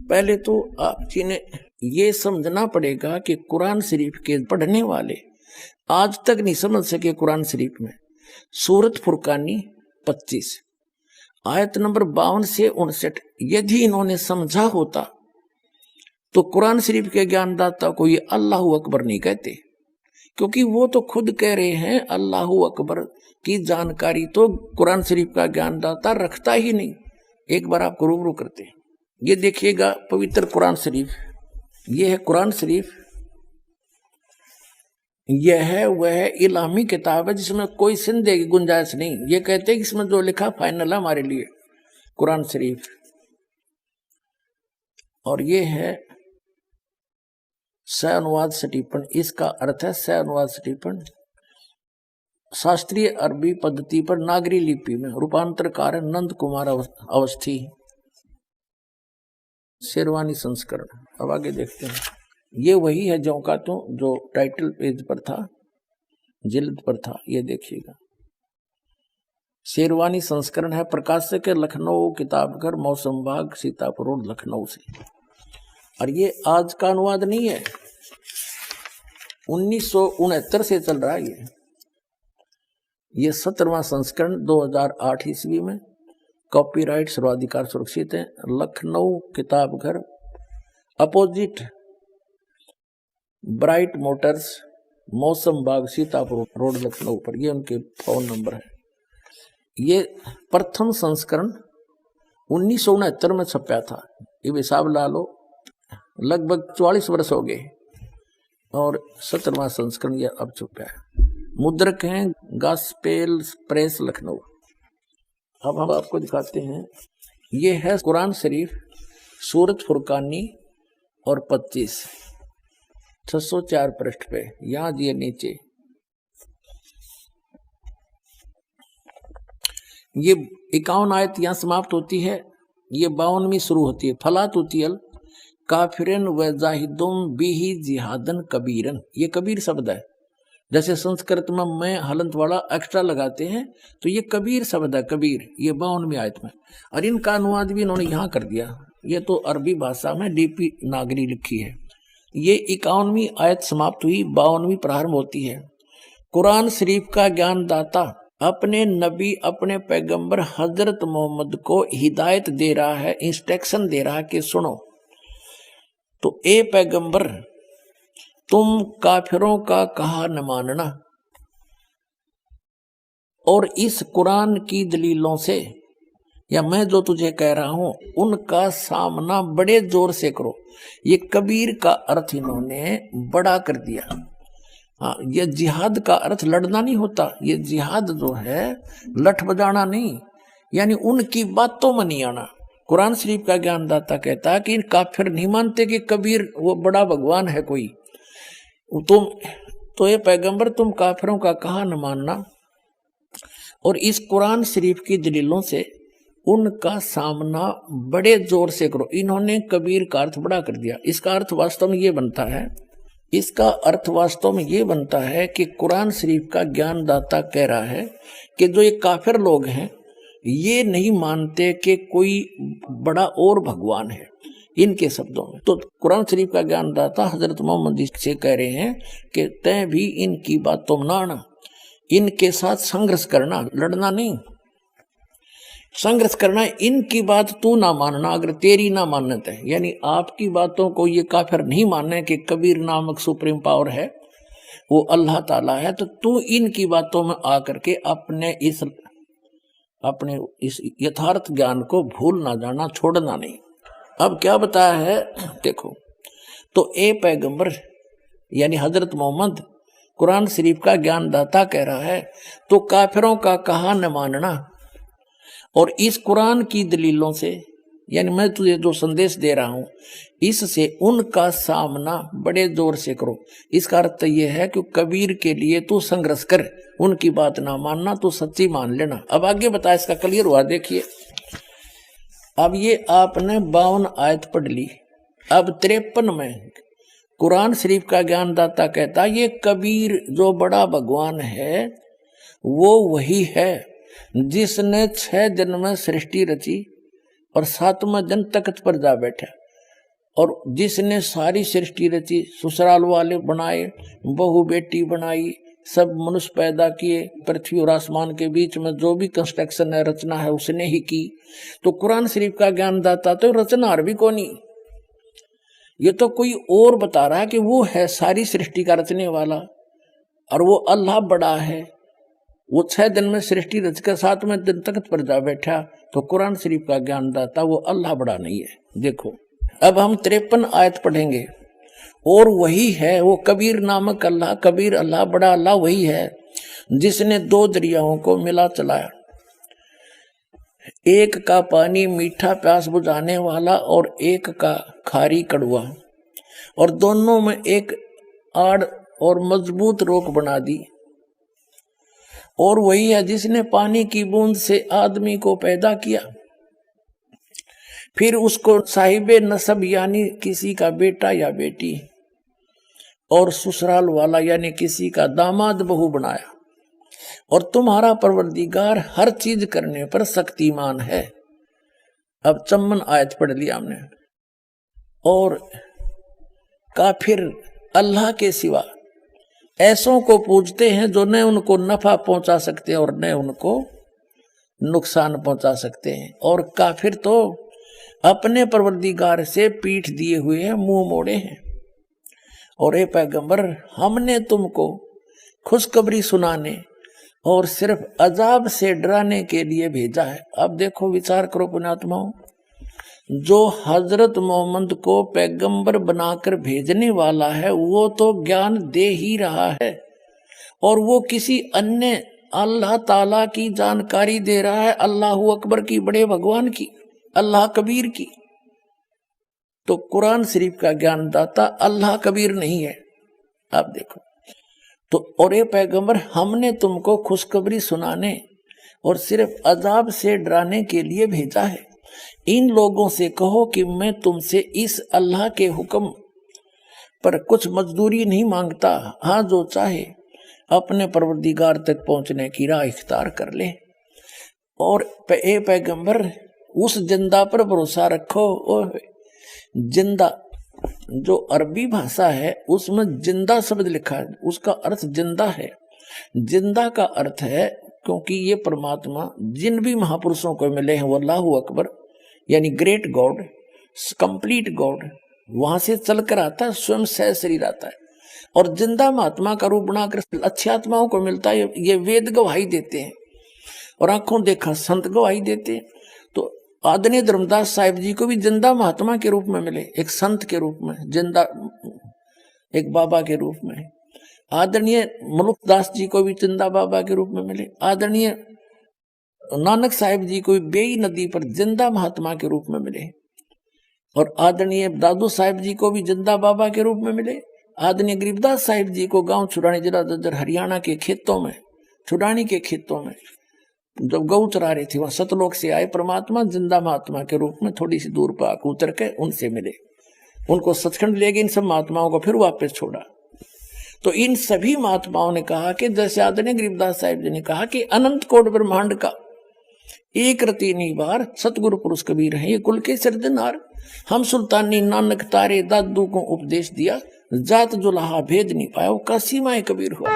पहले तो आप जी ने ये समझना पड़ेगा कि कुरान शरीफ के पढ़ने वाले आज तक नहीं समझ सके कुरान शरीफ में सूरत फुरकानी 25 आयत नंबर 52 से 59 यदि इन्होंने समझा होता तो कुरान शरीफ के ज्ञानदाता को ये अल्लाहू अकबर नहीं कहते, क्योंकि वो तो खुद कह रहे हैं अल्लाहू अकबर की जानकारी तो कुरान शरीफ का ज्ञानदाता रखता ही नहीं। एक बार आपको रूबरू करते हैं, ये देखिएगा पवित्र कुरान शरीफ, ये है कुरान शरीफ, यह है वह इलामी किताब है जिसमें कोई संदेह की गुंजाइश नहीं। ये कहते हैं कि इसमें जो लिखा फाइनल है हमारे लिए कुरान शरीफ। और ये है सह अनुवाद सटीपन, इसका अर्थ है सह अनुवाद सटीपन शास्त्रीय अरबी पद्धति पर नागरी लिपि में रूपांतरकार है नंद कुमार अवस्थी, शेरवानी संस्करण। अब आगे देखते हैं, ये वही है जो का तो जो टाइटल पेज पर था, जिल्द पर था, ये देखिएगा शेरवानी संस्करण है, प्रकाशक है लखनऊ किताबघर मौसम बाग सीतापुर रोड लखनऊ से। और ये आज का अनुवाद नहीं है, 1969 से चल रहा है ये 17वां संस्करण 2008 ईस्वी में, कॉपीराइट सर्वाधिकार सुरक्षित है। Lucknow Kitabghar opposite bright Motors मौसम बाग सीतापुर रोड लखनऊ पर, ये उनके फोन नंबर है। ये प्रथम संस्करण 1969 में छपा था, ये हिसाब ला लो लगभग 44 वर्ष हो गए। और 17वां संस्करण ये अब छपा है, मुद्रक हैं गॉस्पेल प्रेस लखनऊ। अब हम आपको दिखाते हैं, ये है कुरान शरीफ सूरत फुरकानी और 25 604 पृष्ठ पे, यहां दिए नीचे ये 51 आयत यहां समाप्त होती है, ये 52वीं शुरू होती है। फला तुतियल काफिरन व जाहिदुम बिही जिहादन कबीरन, ये कबीर शब्द है। जैसे संस्कृत में मैं हलंत वाला एक्स्ट्रा लगाते हैं तो ये कबीर शब्द है, कबीर, ये 52वीं आयत में। और इनका अनुवाद भी इन्होंने यहाँ कर दिया, ये तो अरबी भाषा में डीपी नागरी लिखी है। ये 51वीं आयत समाप्त हुई, 52वीं प्रारंभ होती है। कुरान शरीफ का ज्ञानदाता अपने नबी अपने पैगंबर हजरत मोहम्मद को हिदायत दे रहा है, इंस्ट्रक्शन दे रहा है कि सुनो, तो ए पैगंबर तुम काफिरों का कहा न मानना और इस कुरान की दलीलों से, या मैं जो तुझे कह रहा हूं उनका सामना बड़े जोर से करो। ये कबीर का अर्थ इन्होंने बड़ा कर दिया। हाँ, ये जिहाद का अर्थ लड़ना नहीं होता, ये जिहाद जो है लठ बजाना नहीं, यानी उनकी बातों में नहीं आना। कुरान शरीफ का ज्ञानदाता कहता है कि काफिर नहीं मानते कि कबीर वो बड़ा भगवान है कोई, तुम तो ये पैगंबर तुम काफिरों का कहा न मानना और इस कुरान शरीफ की दलीलों से उनका सामना बड़े जोर से करो। इन्होंने कबीर का अर्थ बड़ा कर दिया। इसका अर्थ वास्तव में ये बनता है, इसका अर्थ वास्तव में ये बनता है कि कुरान शरीफ का ज्ञानदाता कह रहा है कि जो ये काफिर लोग हैं ये नहीं मानते कि कोई बड़ा और भगवान है, इनके शब्दों में। तो कुरान शरीफ का ज्ञानदाता हजरत मोहम्मद से कह रहे हैं कि तय भी इनकी बातों में ना आना, इनके साथ संघर्ष करना, लड़ना नहीं, संघर्ष करना, इनकी बात तू ना मानना अगर तेरी ना मान्यता है, यानी आपकी बातों को ये काफिर नहीं मानने कि कबीर नामक सुप्रीम पावर है, वो अल्लाह ताला है, तो तू इनकी बातों में आकर के अपने इस यथार्थ ज्ञान को भूल ना जाना, छोड़ना नहीं। अब क्या बताया है देखो, तो ए पैगंबर यानी हजरत मोहम्मद कुरान शरीफ का ज्ञानदाता कह रहा है तो काफिरों का कहा न मानना और इस कुरान की दलीलों से, यानी मैं तुझे जो संदेश दे रहा हूं इससे उनका सामना बड़े जोर से करो। इसका अर्थ यह है कि कबीर के लिए तू संघर्ष कर, उनकी बात ना मानना, तू सच्ची मान लेना। अब आगे बता, इसका क्लियर हुआ देखिए। अब ये आपने 52 आयत पढ़ ली, अब 53 में कुरान शरीफ का ज्ञानदाता कहता ये कबीर जो बड़ा भगवान है वो वही है जिसने 6 दिन में सृष्टि रची और 7वां दिन तख्त पर जा बैठा। और जिसने सारी सृष्टि रची, ससुराल वाले बनाए, बहू बेटी बनाई, सब मनुष्य पैदा किए, पृथ्वी और आसमान के बीच में जो भी कंस्ट्रक्शन है, रचना है, उसने ही की। तो कुरान शरीफ का ज्ञानदाता तो रचनार भी कौन ही, ये तो कोई और बता रहा है कि वो है सारी सृष्टि का रचने वाला, और वो अल्लाह बड़ा है। वो 6 दिन में सृष्टि रच कर 7वें दिन तख्त पर जा बैठा, तो कुरान शरीफ का ज्ञानदाता वो अल्लाह बड़ा नहीं है। देखो अब हम 53 आयत पढ़ेंगे, और वही है वो कबीर नामक अल्लाह, कबीर अल्लाह, बड़ा अल्लाह वही है जिसने 2 दरियाओं को मिला चलाया, एक का पानी मीठा प्यास बुझाने वाला और एक का खारी कड़वा, और दोनों में एक आड़ और मजबूत रोक बना दी। और वही है जिसने पानी की बूंद से आदमी को पैदा किया, फिर उसको साहिबे नसब यानी किसी का बेटा या बेटी, और ससुराल वाला यानी किसी का दामाद बहू बनाया। और तुम्हारा परवरदिगार हर चीज करने पर शक्तिमान है। अब 54 आयत पढ़ लिया हमने। और काफिर अल्लाह के सिवा ऐसों को पूजते हैं जो न उनको नफा पहुंचा सकते और न उनको नुकसान पहुंचा सकते हैं। और काफिर तो अपने परवरदिगार से पीठ दिए हुए हैं, मुंह मोड़े हैं। और ए पैगंबर, हमने तुमको खुशखबरी सुनाने और सिर्फ अजाब से डराने के लिए भेजा है। अब देखो, विचार करो पुण्यात्माओं, जो हजरत मोहम्मद को पैगंबर बनाकर भेजने वाला है वो तो ज्ञान दे ही रहा है, और वो किसी अन्य अल्लाह ताला की जानकारी दे रहा है, अल्लाह अकबर की, बड़े भगवान की, अल्लाह कबीर की। तो कुरान शरीफ का ज्ञानदाता अल्लाह कबीर नहीं है। आप देखो तो, और ये पैगंबर, हमने तुमको खुशखबरी सुनाने और सिर्फ अजाब से डराने के लिए भेजा है। इन लोगों से कहो कि मैं तुमसे इस अल्लाह के हुक्म पर कुछ मजदूरी नहीं मांगता। हाँ, जो चाहे अपने परवरदिगार तक पहुंचने की राह इख्तियार कर ले। और ए पैगंबर, उस जिंदा पर भरोसा रखो। और जिंदा जो अरबी भाषा है उसमें जिंदा शब्द लिखा है, उसका अर्थ जिंदा है। जिंदा का अर्थ है, क्योंकि ये परमात्मा जिन भी महापुरुषों को मिले हैं वो अल्लाह अकबर यानी ग्रेट गॉड, कंप्लीट गॉड, वहां से चलकर आता है, स्वयं सह शरीर आता है। और जिंदा महात्मा का रूप बनाकर अच्छी आत्माओं को मिलता है, ये वेद गवाही देते हैं और आंखों देखा संत गवाही देते हैं। तो आदरणीय धर्मदास साहिब जी को भी जिंदा महात्मा के रूप में मिले, एक संत के रूप में, जिंदा एक बाबा के रूप में। आदरणीय मनुखदास जी को भी जिंदा बाबा के रूप में मिले। आदरणीय नानक साहिब जी को भी बेई नदी पर जिंदा महात्मा के रूप में मिले। और आदरणीय दादू साहिब जी को भी जिंदा बाबा के रूप में मिले। आदरणीय गरीबदास साहिब जी को गांव छुड़ानी जिला ददर हरियाणा के खेतों में, छुड़ानी के खेतों में जब गऊ चरा रही थी, वहां सतलोक से आए परमात्मा जिंदा महात्मा के रूप में थोड़ी सी दूर पर आकर उतर के उनसे मिले, उनको सचखंड ले गए। इन सब महात्माओं को फिर वापस छोड़ा। तो इन सभी महात्माओं ने कहा कि जैसे आदरणीय गरीबदास साहिब जी ने कहा कि अनंत कोट ब्रह्मांड का एक रति निवार सतगुरु पुरुष कबीर है, ये कुल के सिरजनहार। हम सुल्तानी नानक तारे दादू को उपदेश दिया, जात जुलाहा भेद नहीं पाया, वो का सीमाए कबीर हुआ।